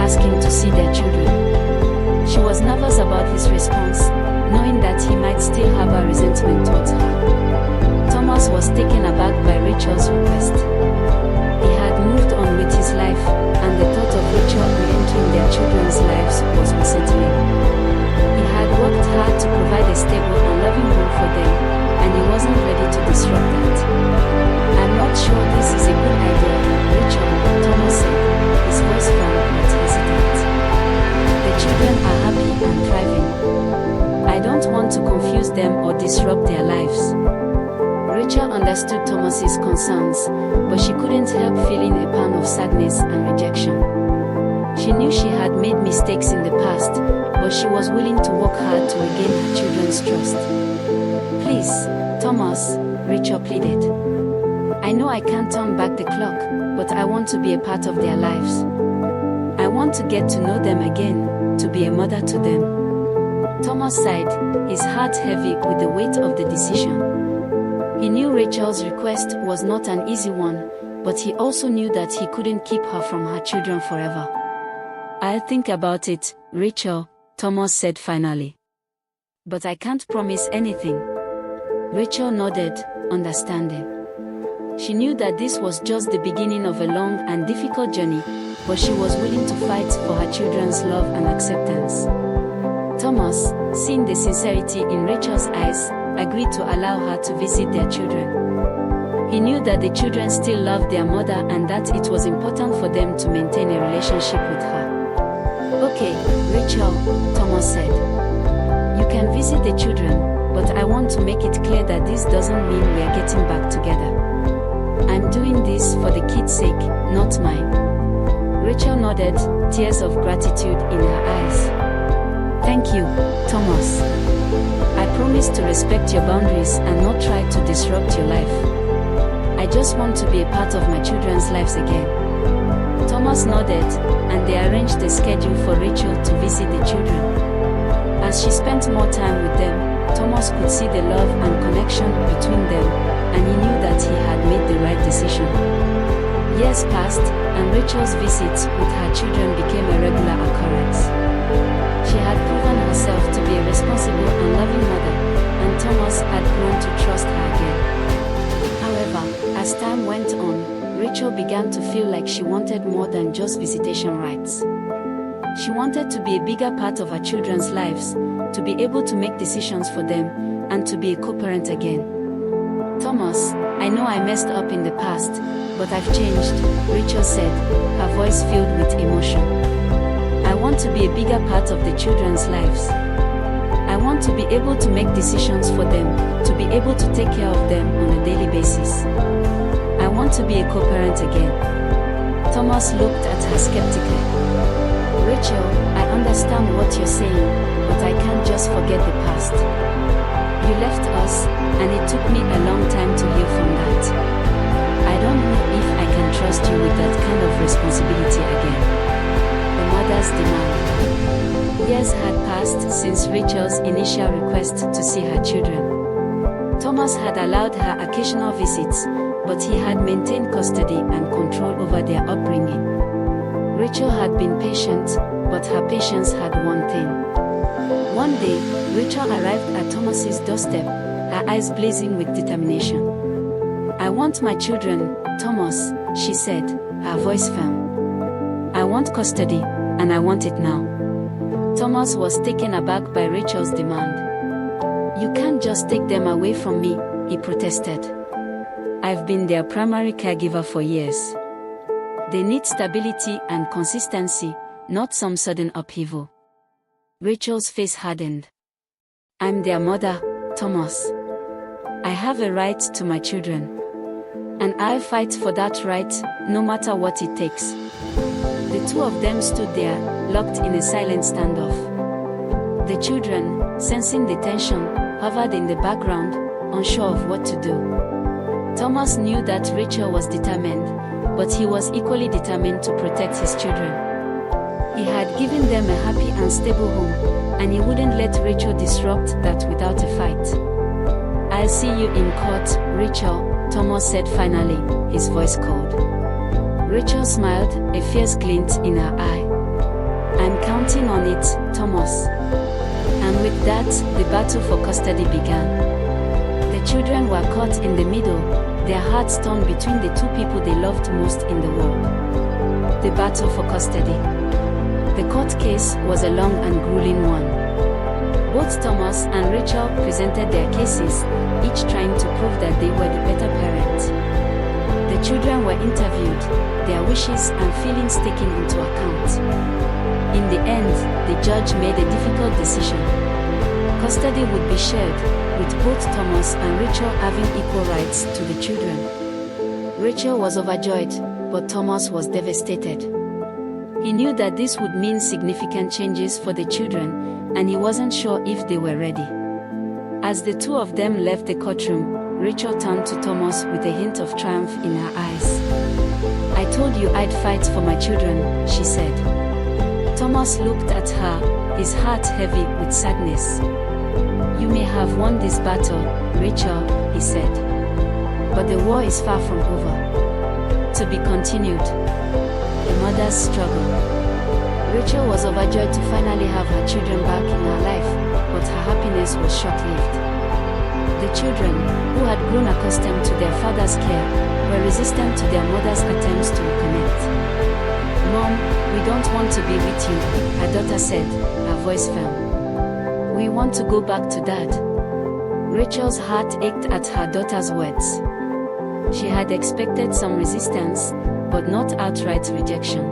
ask him to see their children. She was nervous about his response, knowing that he might still have a resentment towards her. Thomas was taken aback by Rachel's request. He had moved on with his life, and the thought of Rachel re-entering their children's lives was unsettling. He had worked hard to provide a stable and loving home for them, and he wasn't ready to disrupt that. "I'm not sure this is a good idea, Rachel," Thomas said, his voice firm but hesitant. "The children are happy and thriving. I don't want to confuse them or disrupt their lives." Rachel understood Thomas's concerns, but she couldn't help feeling a pang of sadness and rejection. She knew she had made mistakes in the past, but she was willing to work hard to regain her children's trust. "Please, Thomas," Rachel pleaded. "I know I can't turn back the clock, but I want to be a part of their lives. I want to get to know them again, to be a mother to them." Thomas sighed, his heart heavy with the weight of the decision. He knew Rachel's request was not an easy one, but he also knew that he couldn't keep her from her children forever. "I'll think about it, Rachel," Thomas said finally. "But I can't promise anything." Rachel nodded, understanding. She knew that this was just the beginning of a long and difficult journey, but she was willing to fight for her children's love and acceptance. Thomas, seeing the sincerity in Rachel's eyes, agreed to allow her to visit their children. He knew that the children still loved their mother and that it was important for them to maintain a relationship with her. "Okay, Rachel," Thomas said. "You can visit the children, but I want to make it clear that this doesn't mean we are getting back together. I'm doing this for the kids' sake, not mine." Rachel nodded, tears of gratitude in her eyes. "Thank you, Thomas. I promise to respect your boundaries and not try to disrupt your life. I just want to be a part of my children's lives again." Thomas nodded, and they arranged a schedule for Rachel to visit the children. As she spent more time with them, Thomas could see the love and connection between them, and he knew that he had made the right decision. Years passed, and Rachel's visits with her children became a regular occurrence. She had proven herself to be a responsible and loving mother, and Thomas had grown to trust her again. However, as time went on, Rachel began to feel like she wanted more than just visitation rights. She wanted to be a bigger part of her children's lives, to be able to make decisions for them, and to be a co-parent again. "Thomas, I know I messed up in the past, but I've changed," Rachel said, her voice filled with emotion. "I want to be a bigger part of the children's lives. I want to be able to make decisions for them, to be able to take care of them on a daily basis. I want to be a co-parent again." Thomas looked at her skeptically. "Rachel, I understand what you're saying, but I can't just forget the past. You left us, and it took me a long time to heal from that. I don't know if I can trust you with that kind of responsibility again." The mother's demand. Years had passed since Rachel's initial request to see her children. Thomas had allowed her occasional visits, but he had maintained custody and control over their upbringing. Rachel had been patient, but her patience had one thing. One day, Rachel arrived at Thomas's doorstep, her eyes blazing with determination. "I want my children, Thomas," she said, her voice firm. "I want custody, and I want it now." Thomas was taken aback by Rachel's demand. "You can't just take them away from me," he protested. "I've been their primary caregiver for years. They need stability and consistency, not some sudden upheaval." Rachel's face hardened. "I'm their mother, Thomas. I have a right to my children. And I'll fight for that right, no matter what it takes." The two of them stood there, locked in a silent standoff. The children, sensing the tension, hovered in the background, unsure of what to do. Thomas knew that Rachel was determined, but he was equally determined to protect his children. He had given them a happy and stable home, and he wouldn't let Rachel disrupt that without a fight. "I'll see you in court, Rachel," Thomas said finally, his voice cold. Rachel smiled, a fierce glint in her eye. counting on it, Thomas. And with that, the battle for custody began. The children were caught in the middle, their hearts torn between the two people they loved most in the world. The battle for custody. The court case was a long and grueling one. Both Thomas and Rachel presented their cases, each trying to prove that they were the better parent. The children were interviewed, their wishes and feelings taken into account. In the end, the judge made a difficult decision. Custody would be shared, with both Thomas and Rachel having equal rights to the children. Rachel was overjoyed, but Thomas was devastated. He knew that this would mean significant changes for the children, and he wasn't sure if they were ready. As the two of them left the courtroom, Rachel turned to Thomas with a hint of triumph in her eyes. "I told you I'd fight for my children," she said. Thomas looked at her, his heart heavy with sadness. "You may have won this battle, Rachel," he said. "But the war is far from over. To be continued." A mother's struggle. Rachel was overjoyed to finally have her children back in her life, but her happiness was short-lived. The children, who had grown accustomed to their father's care, were resistant to their mother's attempts to reconnect. "Mom, we don't want to be with you," her daughter said, her voice firm. "We want to go back to Dad." Rachel's heart ached at her daughter's words. She had expected some resistance, but not outright rejection.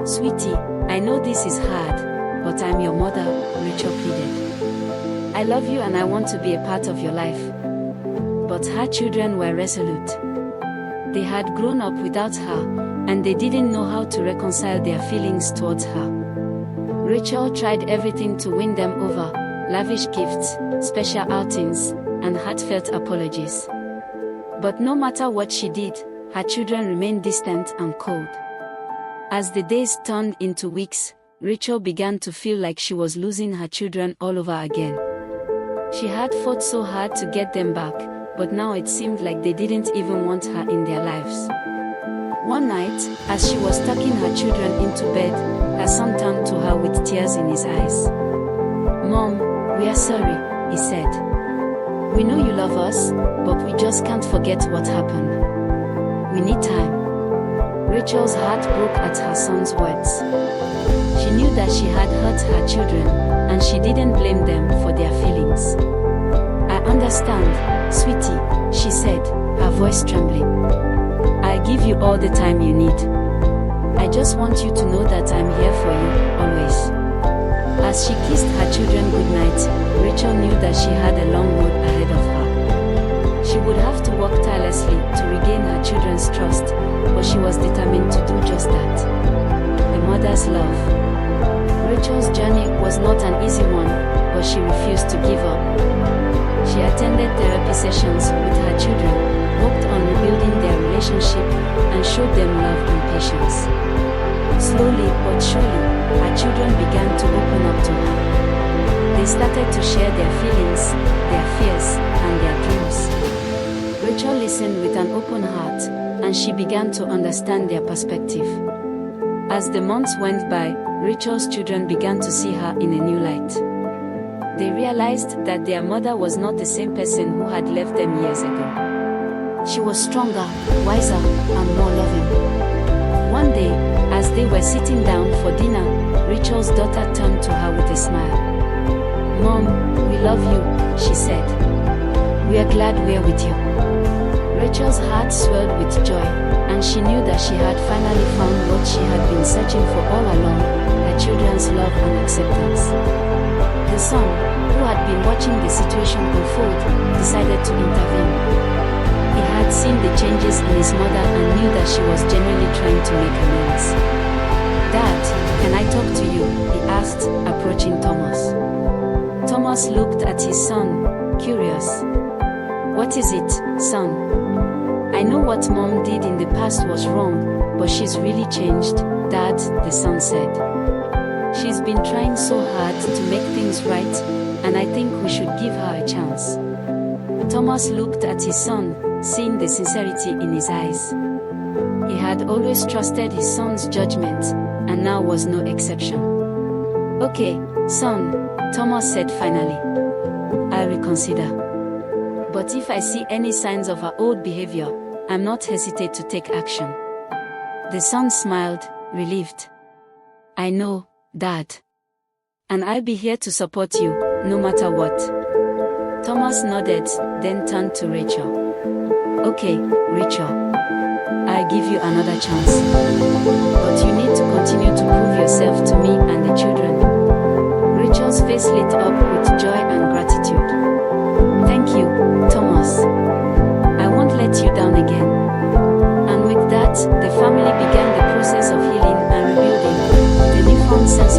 "Sweetie, I know this is hard, but I'm your mother," Rachel pleaded. "I love you and I want to be a part of your life." But her children were resolute. They had grown up without her, and they didn't know how to reconcile their feelings towards her. Rachel tried everything to win them over: lavish gifts, special outings, and heartfelt apologies. But no matter what she did, her children remained distant and cold. As the days turned into weeks, Rachel began to feel like she was losing her children all over again. She had fought so hard to get them back, but now it seemed like they didn't even want her in their lives. One night, as she was tucking her children into bed, her son turned to her with tears in his eyes. "Mom, we are sorry," he said. "We know you love us, but we just can't forget what happened. We need time." Rachel's heart broke at her son's words. She knew that she had hurt her children, and she didn't blame them for their feelings. "I understand, sweetie," she said, her voice trembling. "I'll give you all the time you need. I just want you to know that I'm here for you, always." As she kissed her children goodnight, Rachel knew that she had a long road ahead of her. She would have to work tirelessly to regain her children's trust, but she was determined to do just that. A mother's love. Rachel's journey was not an easy one, but she refused to give up. She attended therapy sessions with her children, worked on rebuilding their relationship, and showed them love and patience. Slowly but surely, her children began to open up to her. They started to share their feelings, their fears, and their dreams. Rachel listened with an open heart, and she began to understand their perspective. As the months went by, Rachel's children began to see her in a new light. They realized that their mother was not the same person who had left them years ago. She was stronger, wiser, and more loving. One day, as they were sitting down for dinner, Rachel's daughter turned to her with a smile. "Mom, we love you," she said. "We are glad we're with you." Rachel's heart swelled with joy, and she knew that she had finally found what she had been searching for all along: her children's love and acceptance. The son, who had been watching the situation unfold, decided to intervene. He had seen the changes in his mother and knew that she was genuinely trying to make amends. "Dad, can I talk to you?" he asked, approaching Thomas. Thomas looked at his son, curious. "What is it, son?" "I know what Mom did in the past was wrong, but she's really changed, Dad," the son said. "She's been trying so hard to make things right, and I think we should give her a chance." Thomas looked at his son, seeing the sincerity in his eyes. He had always trusted his son's judgment, and now was no exception. Okay, son, Thomas said finally. I'll reconsider. But if I see any signs of her old behavior, I'm not hesitate to take action. The son smiled, relieved. I know, Dad. And I'll be here to support you, no matter what. Thomas nodded, then turned to Rachel. Okay, Rachel. I'll give you another chance. But you need to continue to prove yourself to me and the children. Rachel's face lit up with joy and gratitude. Thank you, Thomas. I won't let you down again. And with that, the family began the process of healing and rebuilding. The newfound sense